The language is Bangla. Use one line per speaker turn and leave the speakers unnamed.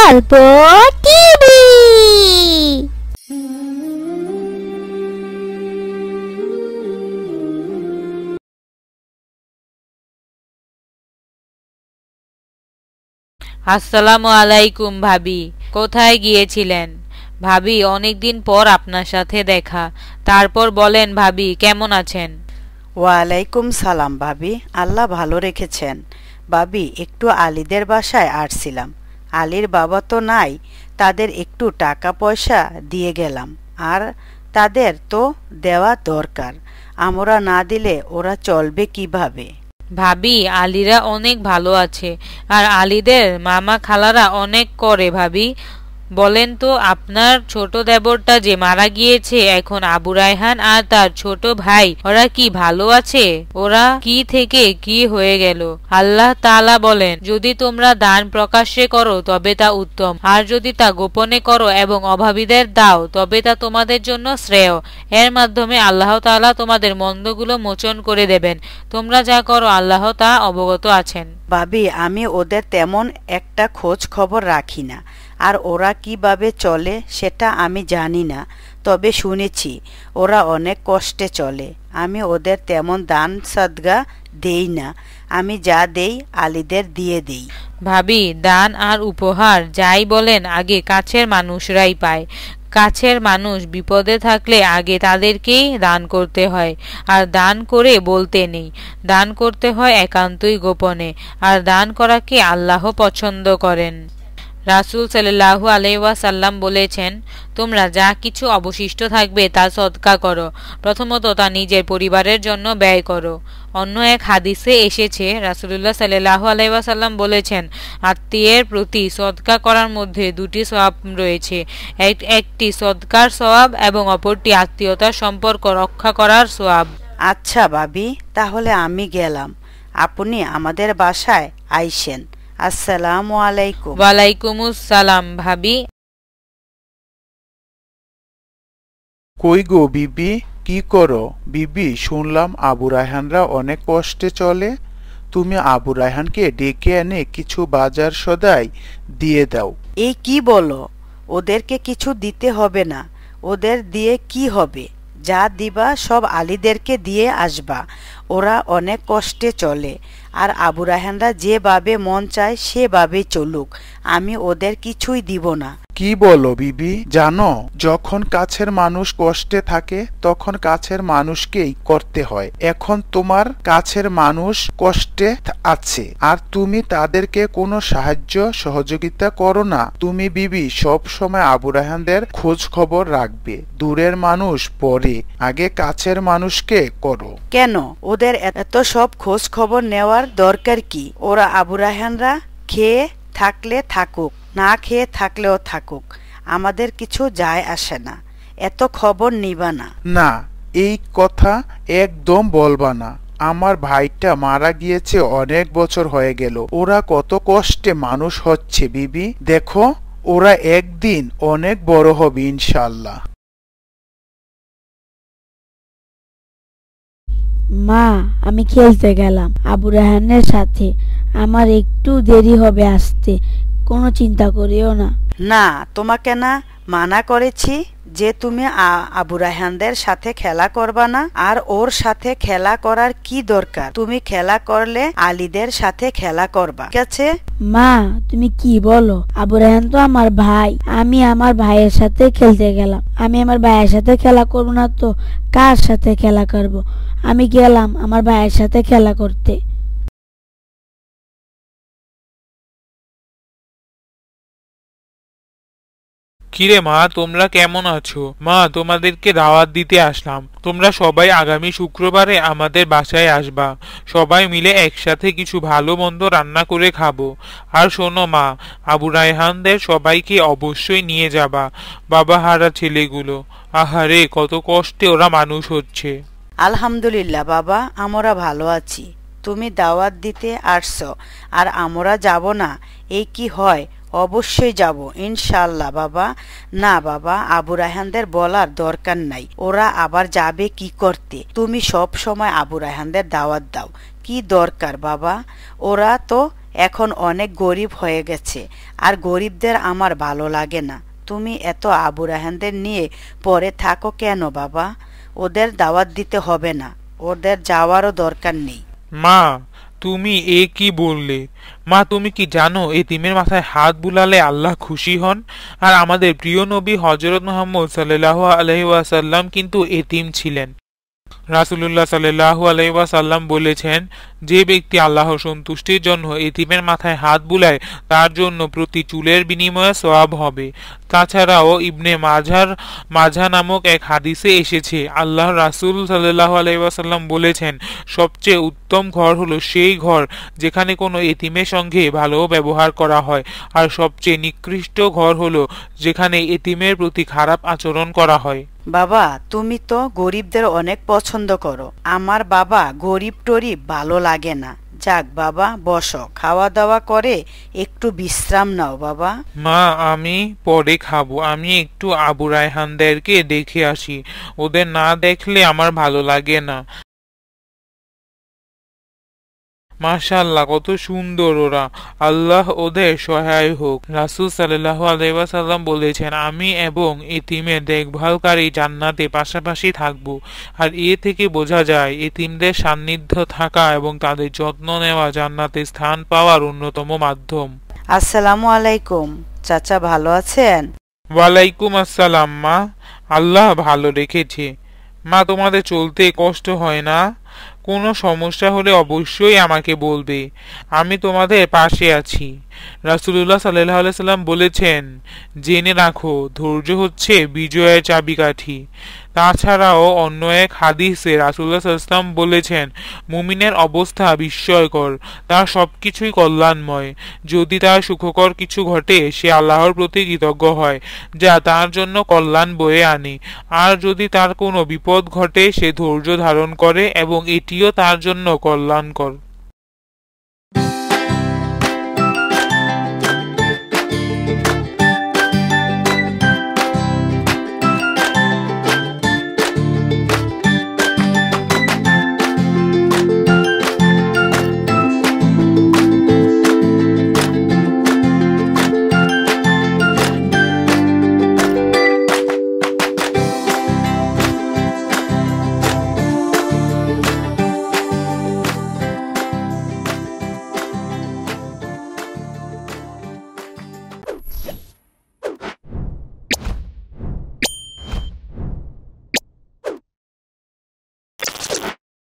গল্প টিভি।
আসসালামু আলাইকুম ভাবি, কোথায় গিয়েছিলেন? ভাবি, অনেকদিন পর আপনার সাথে দেখা। তারপর বলেন ভাবি, কেমন আছেন?
ওয়ালাইকুম সালাম ভাবি, আল্লাহ ভালো রেখেছেন। ভাবি, একটু আলীদের বাসায় আসছিলাম। আলীর বাবা তো নাই, তাদের একটু টাকা পয়সা দিয়ে গেলাম। আর তাদের তো দেওয়া দরকার, আমরা না দিলে ওরা চলবে কিভাবে?
ভাবি, আলীরা অনেক ভালো আছে, আর আলীদের মামা খালারা অনেক করে। ভাবি, বলেন তো, আপনার ছোট দেবরটা যে মারা গিয়েছে, এখন আবু রায়হান আর তার ছোট ভাই, ওরা কি ভালো আছে? ওরা কি থেকে কি হয়ে গেল? আল্লাহ তাআলা বলেন, যদি তোমরা দান প্রকাশ্যে করো তবে তা উত্তম, আর যদি তা গোপনে করো এবং অভাবীদের দাও তবে তা তোমাদের জন্য শ্রেয়। এর মাধ্যমে আল্লাহ তাআলা তোমাদের মন্দগুলো মোচন করে দেবেন। তোমরা যা করো আল্লাহ তা অবগত আছেন।
ভাবি, আমি ওদের তেমন একটা খোঁজ খবর রাখি না, আর ওরা কিভাবে চলে সেটা আমি জানি না। তবে শুনেছি ওরা অনেক কষ্টে চলে। আমি ওদের তেমন দান সদকা দেই না, আমি যা দেই আলীদের দিয়ে দেই।
ভাবি, দান আর উপহার যাই বলেন আগে কাছের মানুষরাই পায়। কাছের মানুষ বিপদে থাকলে আগে তাদেরকেই দান করতে হয়, আর দান করে বলতে নেই। দান করতে হয় একান্তই গোপনে, আর দান করাকে আল্লাহ পছন্দ করেন। রাসূল সাল্লাল্লাহু আলাইহি ওয়াসাল্লাম বলেছেন, তোমরা যা কিছু অবশিষ্ট থাকবে তা সদকা করো। প্রথমত তা নিজের পরিবারের জন্য ব্যয় করো। অন্য এক হাদিসে এসেছে, রাসূলুল্লাহ সাল্লাল্লাহু আলাইহি ওয়াসাল্লাম বলেছেন, আত্মীয়ের প্রতি সদকা করার মধ্যে দুটি সওয়াব রয়েছে। একটি সদকার সওয়াব এবং অপরটি আত্মীয়তার সম্পর্ক রক্ষা করার সওয়াব।
আচ্ছা ভাবি, তাহলে আমি গেলাম। আপনি আমাদের বাসায় আইসেন। আসসালামু আলাইকুম।
ওয়ালাইকুমুস সালাম। ভাবি,
কই গো বিবি, কি করো? বিবি, শুনলাম আবু রায়হানরা অনেক কষ্টে চলে। তুমি আবু রায়হানকে ডেকে এনে কিছু বাজার সদাই দিয়ে দাও।
এই কি বলো? ওদেরকে কিছু দিতে হবে না। ওদের দিয়ে কি হবে? যা দিবা সব আলীদেরকে দিয়ে আসবা। ওরা অনেক কষ্টে চলে, আর আবু রায়হানরা যেভাবে মন চায় সেভাবে চলুক। আমি ওদের কিছুই দিব না।
কি বলো বিবি? জানো, যখন কাছের মানুষ কষ্টে থাকে তখন কাছের মানুষকেই করতে হয়। এখন তোমার কাছের মানুষ কষ্টে আছে, আর তুমি তাদেরকে কোনো সাহায্য সহযোগিতা করো না। তুমি বিবি সব সময় আবু রায়হানদের খোঁজ খবর রাখবে। দূরের মানুষ পরে, আগে কাছের মানুষকে করো।
কেন? ওদের এত সব খোঁজ খবর নেওয়ার দরকার কি? ওরা আবু রায়হানরা খেয়ে থাকলে থাকুক, না খেয়ে থাকলেও থাকুক, আমাদের কিছু যায় আসে না। এত খবর নিবা না।
না, এই কথা একদম বলবা না। আমার ভাইটা মারা গিয়েছে অনেক বছর হয়ে গেল। ওরা কত কষ্টে মানুষ হচ্ছে বিবি। দেখো, ওরা একদিন অনেক বড় হবে ইনশাল্লাহ।
মা, আমি খেলতে গেলাম আবু রায়হানের সাথে। আমার একটু দেরি হবে আসতে, কোনো চিন্তা করিও না।
না, তোমাকে না মানা করেছি যে তুমি আবু রায়হানদের সাথে খেলা করবা না? আর ওর সাথে খেলা করার কি দরকার? তুমি খেলা করলে আলীদের সাথে খেলা করবা, ঠিক আছে?
মা, তুমি কি বলো? আবু রায়হান তো আমার ভাই। আমি আমার ভাইয়ের সাথে খেলতে গেলাম। আমি আমার ভাইয়ের সাথে খেলা করব না তো কার সাথে খেলা করব? আমি গেলাম আমার ভাইয়ের সাথে খেলা করতে।
কিরে মা, তোমরা কেমন আছো? মা, তোমাদেরকে দাওয়াত দিতে আসলাম। তোমরা সবাই আগামী শুক্রবারে আমাদের বাসায় আসবা। সবাই মিলে একসাথে কিছু ভালো মন্দ রান্না করে খাবো। আর শোনো মা, আবু রায়হানদের সবাইকে অবশ্যই নিয়ে যাবা। বাবা হারা ছেলেগুলো, আহারে কত কষ্টে ওরা মানুষ হচ্ছে।
আলহামদুলিল্লাহ বাবা, আমরা ভালো আছি। তুমি দাওয়াত দিতে আসছো আর আমরা যাব না, এই কি হয়? অবশ্যই যাব ইনশাল্লাহ বাবা। না বাবা, আবু রায়হানদের বলার দরকার নাই। ওরা আবার যাবে কি করতে? তুমি সব সময় আবু রায়হানদের দাওয়াত দাও, কি দরকার বাবা? ওরা তো এখন অনেক গরিব হয়ে গেছে, আর গরিবদের আমার ভালো লাগে না। তুমি এত আবু রায়হানদের নিয়ে পরে থাকো কেন বাবা? ওদের দাওয়াত দিতে হবে না, ওদের যাওয়ারও দরকার নেই।
মা, তুমি কি বললে? মা, তুমি কি জানো এতিমের মাথায় হাত বুলালে আল্লাহ খুশি হন? আর আমাদের প্রিয় নবী হযরত মুহাম্মদ সাল্লাল্লাহু আলাইহি ওয়াসাল্লাম কিন্তু এতিম ছিলেন। রাসূলুল্লাহ সাল্লাল্লাহু আলাইহি ওয়াসাল্লাম বলেছেন, যে ব্যক্তি আল্লাহর সন্তুষ্টির জন্য এতিমের মাথায় হাত বুলায় তার জন্য প্রতি চুলের বিনিময়ে সওয়াব হবে। তাছাড়াও ইবনে মাঝা নামক এক হাদিসে এসেছে, আল্লাহর রাসূল সাল্লাল্লাহু আলাইহি ওয়াসাল্লাম বলেছেন, সবচেয়ে উত্তম ঘর হলো সেই ঘর যেখানে কোনো এতিমের সঙ্গে ভালো ব্যবহার করা হয়, আর সবচেয়ে নিকৃষ্ট ঘর হলো যেখানে এতিমের প্রতি খারাপ আচরণ করা হয়।
বাবা, তুমি তো গরিবদের অনেক পছন্দ করো। আমার বাবা গরিব টরিব ভালো লাগে না। যাক বাবা, বসো, খাওয়া দাওয়া করে একটু বিশ্রাম নাও বাবা।
মা, আমি পরে খাবো। আমি একটু আবু রায়হানদেরকে দেখে আসি, ওদের না দেখলে আমার ভালো লাগে না। মাশাআল্লাহ, কত সুন্দর ওরা, আল্লাহ ওদের সহায় হোক। রাসূল সাল্লাল্লাহু আলাইহি ওয়াসাল্লাম বলেছেন, আমি এবং এতিমের দেখভালকারী জান্নাতে পাশাপাশি থাকব। আর থেকে বোঝা যায় এতিমদের সান্নিধ্য থাকা এবং তাদের যত্ন নেওয়া জান্নাতে স্থান পাওয়ার অন্যতম মাধ্যম।
আসসালামু আলাইকুম চাচা, ভালো আছেন?
ওয়ালাইকুম আসসালাম মা, আল্লাহ ভালো রেখেছে। মা, তোমাদের চলতে কষ্ট হয় না? কোনো সমস্যা হলে অবশ্যই আমাকে বলবে, আমি তোমাদের পাশে আছি। রাসূলুল্লাহ সাল্লাল্লাহু আলাইহি সাল্লাম বলেছেন, জেনে রাখো ধৈর্য হচ্ছে বিজয়ের চাবিকাঠি। তাছাড়াও অন্য এক হাদিসে রাসূলুল্লাহ সাল্লাল্লাহু আলাইহি সাল্লাম বলেছেন, মুমিনের অবস্থা বিস্ময়কর, তার সবকিছুই কল্যাণময়। যদি তার সুখকর কিছু ঘটে সে আল্লাহর প্রতি কৃতজ্ঞ হয়, যা তার জন্য কল্যাণ বয়ে আনে। আর যদি তার কোনো বিপদ ঘটে সে ধৈর্য ধারণ করে এবং এটিও তার জন্য কল্যাণকর।